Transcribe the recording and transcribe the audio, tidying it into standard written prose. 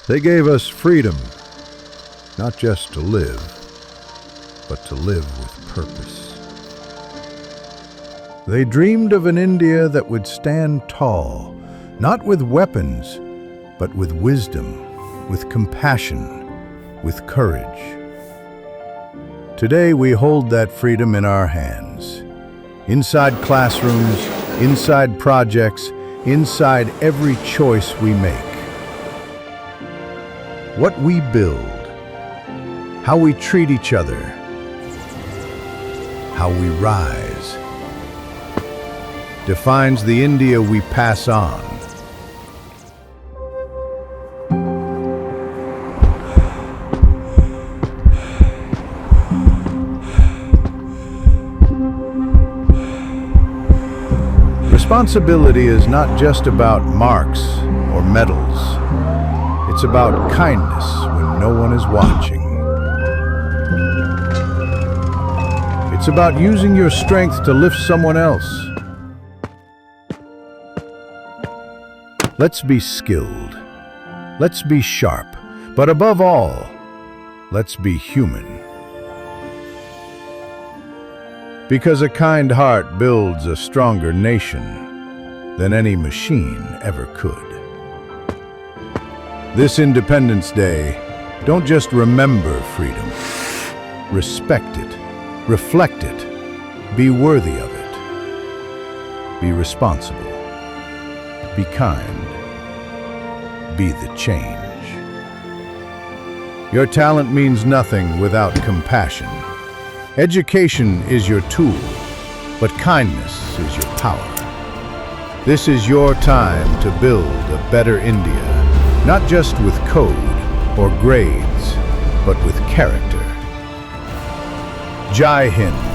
They gave us freedom, not just to live, but to live with purpose. They dreamed of an India that would stand tall, not with weapons, but with wisdom, with compassion, with courage. Today we hold that freedom in our hands. Inside classrooms, inside projects, inside every choice we make. What we build, how we treat each other, how we rise, defines the India we pass on. Responsibility is not just about marks or medals. It's about kindness when no one is watching. It's about using your strength to lift someone else. Let's be skilled. Let's be sharp. But above all, let's be human. Because a kind heart builds a stronger nation than any machine ever could. This Independence Day, don't just remember freedom. Respect it, reflect it, be worthy of it. Be responsible, be kind, be the change. Your talent means nothing without compassion. Education is your tool, but kindness is your power. This is your time to build a better India, not just with code or grades, but with character. Jai Hind.